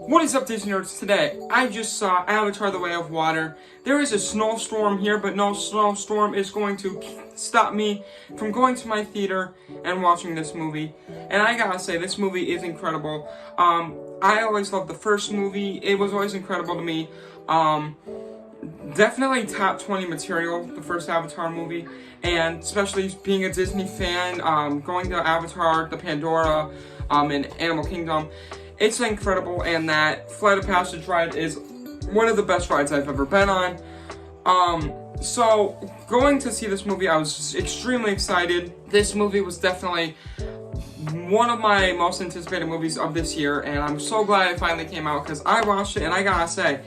What is up, Disney nerds? Today, I just saw Avatar: The Way of Water. There is a snowstorm here, but no snowstorm is going to stop me from going to my theater and watching this movie. And I gotta say, this movie is incredible. I always loved the first movie. It was always incredible to me. Definitely top 20 material, the first Avatar movie. And especially being a Disney fan, going to Avatar, the Pandora, and Animal Kingdom. It's incredible, and that Flight of Passage ride is one of the best rides I've ever been on. So going to see this movie, I was extremely excited. This movie was definitely one of my most anticipated movies of this year, and I'm so glad it finally came out because I watched it, and I gotta say,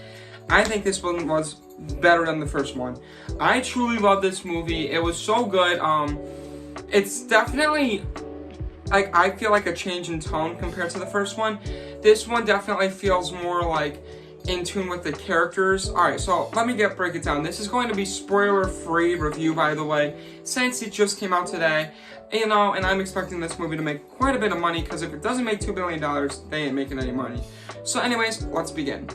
I think this one was better than the first one. I truly love this movie. It was so good. It's definitely, like, I feel like a change in tone compared to the first one. This one definitely feels more like in tune with the characters. Alright, so let me break it down. This is going to be spoiler-free review, by the way, since it just came out today. You know, and I'm expecting this movie to make quite a bit of money, because if it doesn't make $2 billion, they ain't making any money. So anyways, let's begin.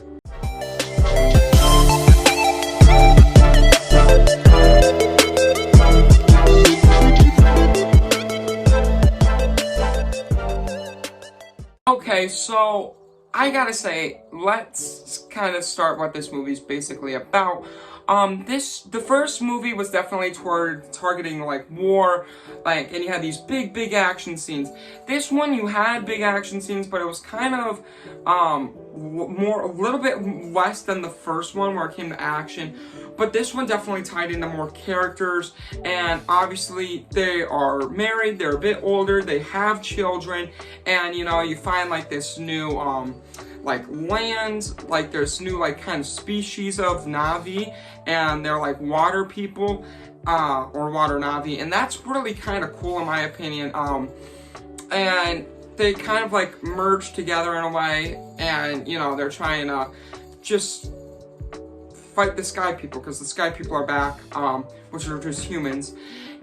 Okay, so I gotta say, let's kind of start what this movie's basically about. The first movie was definitely targeting like war, and you had these big action scenes. This one, you had big action scenes, but it was kind of a little bit less than the first one where it came to action. But this one definitely tied into more characters, and obviously they are married, they're a bit older, they have children, and you know, you find like this new like land, like there's new like kind of species of Na'vi, and they're like water people, or water Na'vi, and that's really kind of cool in my opinion. And they kind of like merge together in a way, and you know, they're trying to just fight the sky people, because the sky people are back, which are just humans.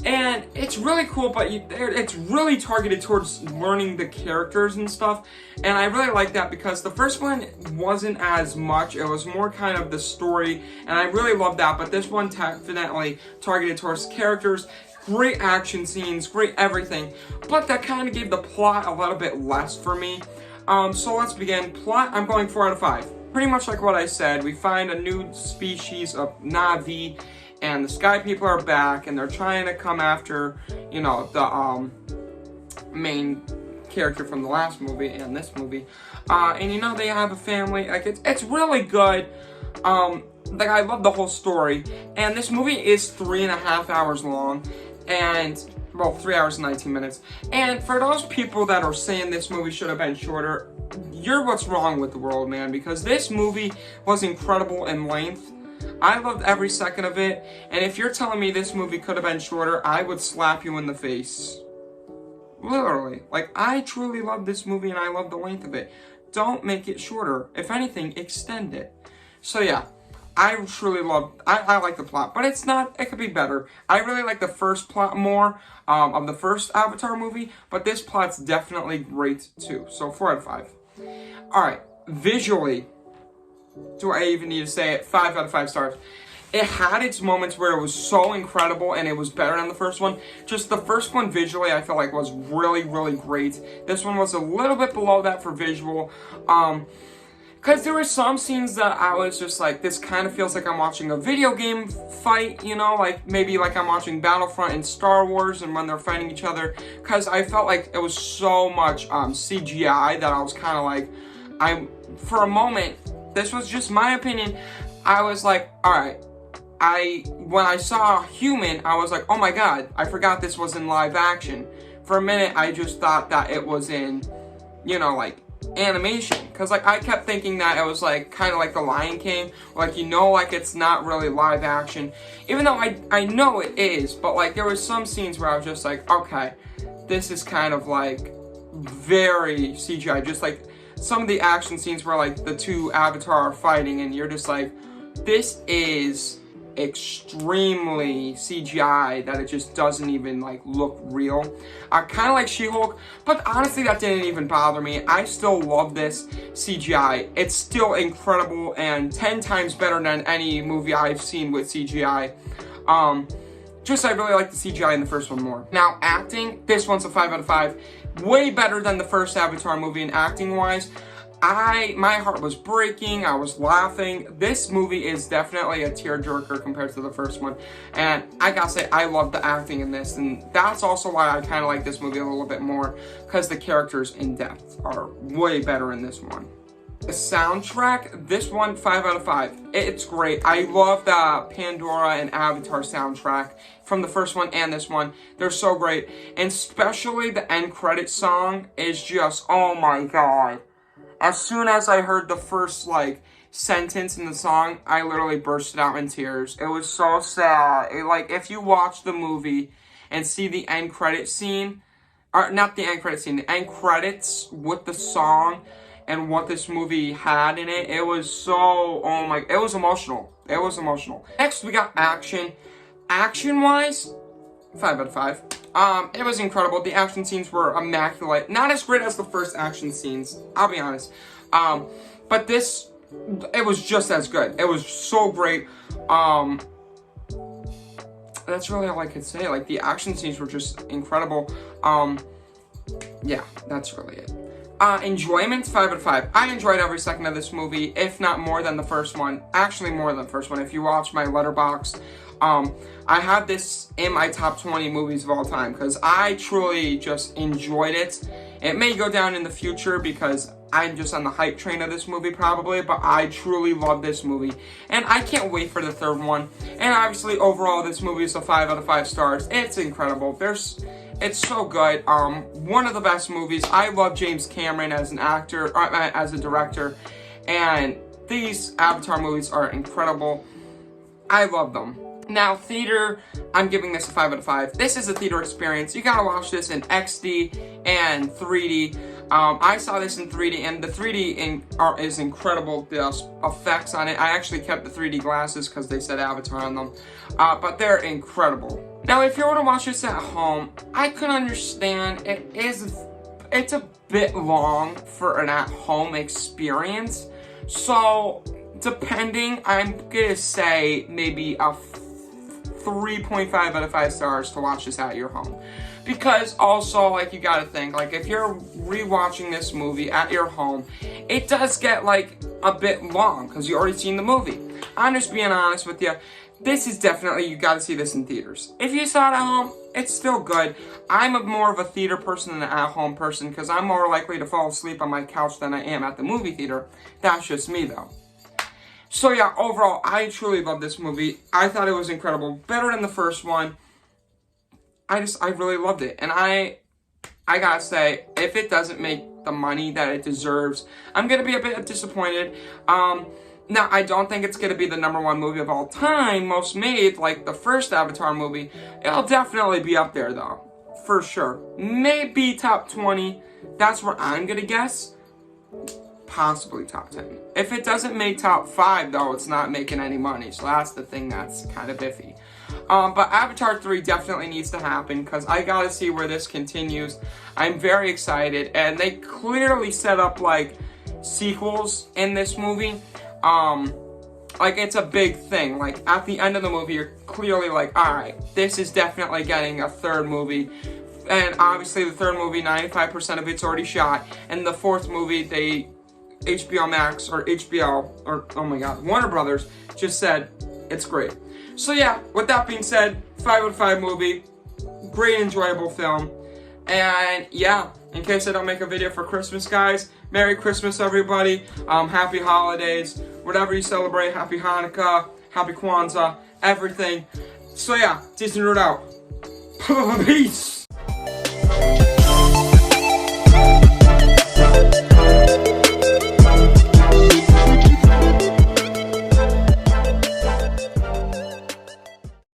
And it's really cool, but it's really targeted towards learning the characters and stuff. And I really like that, because the first one wasn't as much. It was more kind of the story, and I really love that. But this one definitely targeted towards characters. Great action scenes, great everything. But that kind of gave the plot a little bit less for me. So let's begin. Plot, I'm going 4 out of 5. Pretty much like what I said. We find a new species of Na'vi, and the sky people are back, and they're trying to come after, you know, the main character from the last movie and this movie. And you know, they have a family. Like, it's really good. Like, I love the whole story. And this movie is 3.5 hours long, and well, 3 hours and 19 minutes. And for those people that are saying this movie should have been shorter, you're what's wrong with the world, man, because this movie was incredible in length. I loved every second of it, and if you're telling me this movie could have been shorter, I would slap you in the face. Literally. Like, I truly love this movie, and I love the length of it. Don't make it shorter. If anything, extend it. So yeah, I truly love, I like the plot, but it's not, it could be better. I really like the first plot more, of the first Avatar movie, but this plot's definitely great too. So 4 out of 5. Alright, visually, do I even need to say it? 5 out of 5 stars. It had its moments where it was so incredible and it was better than the first one. Just the first one visually, I felt like was really great. This one was a little bit below that for visual. Because there were some scenes that I was just like, this kind of feels like I'm watching a video game fight, you know, like maybe like I'm watching Battlefront in Star Wars and when they're fighting each other. Because I felt like it was so much CGI that I was kind of like, for a moment, this was just my opinion, I was like, alright, when I saw a human, I was like, oh my god, I forgot this was in live action. For a minute, I just thought that it was in, you know, like, animation. Because, like, I kept thinking that it was, like, kind of like The Lion King. Like, you know, like, it's not really live action. Even though I know it is, but, like, there was some scenes where I was just like, okay, this is kind of, like, very CGI. Just, like, some of the action scenes where, like, the two Avatar are fighting, and you're just like, this is extremely CGI that it just doesn't even like look real. Kind of like She-Hulk, but honestly that didn't even bother me. I still love this CGI. It's still incredible and 10 times better than any movie I've seen with CGI. Just I really like the CGI in the first one more. Now acting, this one's a 5 out of 5. Way better than the first Avatar movie in acting wise. My heart was breaking, I was laughing. This movie is definitely a tearjerker compared to the first one. And I gotta say, I love the acting in this. And that's also why I kind of like this movie a little bit more, because the characters in depth are way better in this one. The soundtrack, this one, 5 out of 5. It's great. I love the Pandora and Avatar soundtrack from the first one and this one. They're so great. And especially the end credit song is just, oh my god. As soon as I heard the first, like, sentence in the song, I literally bursted out in tears. It was so sad. Like, if you watch the movie and see the end credit scene, or not the end credit scene, the end credits with the song and what this movie had in it, it was so, oh my, it was emotional. It was emotional. Next, we got action. Action-wise, 5 out of 5. It was incredible. The action scenes were immaculate. Not as great as the first action scenes, I'll be honest. But this, it was just as good. It was so great. That's really all I could say. Like, the action scenes were just incredible. Yeah, that's really it. Enjoyment, 5 out of 5. I enjoyed every second of this movie, if not more than the first one. Actually, more than the first one. If you watch my Letterboxd, I have this in my top 20 movies of all time because I truly just enjoyed it. It may go down in the future because I'm just on the hype train of this movie probably, but I truly love this movie. And I can't wait for the third one. And obviously, overall, this movie is a 5 out of 5 stars. It's incredible. It's so good. One of the best movies. I love James Cameron as an actor, as a director. And these Avatar movies are incredible. I love them. Now, theater, I'm giving this a 5 out of 5. This is a theater experience. You gotta watch this in XD and 3D. I saw this in 3D, and the 3D is incredible. The effects on it. I actually kept the 3D glasses because they said Avatar on them. But they're incredible. Now, if you were to watch this at home, I can understand it's a bit long for an at-home experience. So, depending, I'm gonna say maybe a 3.5 out of 5 stars to watch this at your home. Because also, like, you gotta think, like, if you're rewatching this movie at your home, it does get, like, a bit long, because you already seen the movie. I'm just being honest with you. This is definitely, you gotta see this in theaters. If you saw it at home, it's still good. I'm more of a theater person than an at-home person, because I'm more likely to fall asleep on my couch than I am at the movie theater. That's just me, though. So yeah, overall, I truly love this movie. I thought it was incredible. Better than the first one. I really loved it. And I gotta say, if it doesn't make the money that it deserves, I'm gonna be a bit disappointed. Now, I don't think it's gonna be the #1 movie of all time, most made, like the first Avatar movie. It'll definitely be up there, though. For sure. Maybe top 20. That's where I'm gonna guess. Possibly top 10. If it doesn't make top 5, though, it's not making any money. So that's the thing that's kind of iffy. But Avatar 3 definitely needs to happen because I gotta see where this continues. I'm very excited. And they clearly set up, like, sequels in this movie. Like, it's a big thing. Like, at the end of the movie, you're clearly like, alright, this is definitely getting a third movie. And obviously, the third movie, 95% of it's already shot. And the fourth movie, HBO Max, or HBO, or, oh my god, Warner Brothers just said it's great. So yeah, with that being said, 5 out of 5 movie, great enjoyable film, and yeah, in case I don't make a video for Christmas, guys, Merry Christmas, everybody, Happy Holidays, whatever you celebrate, Happy Hanukkah, Happy Kwanzaa, everything. So yeah, Disney Road out. Peace!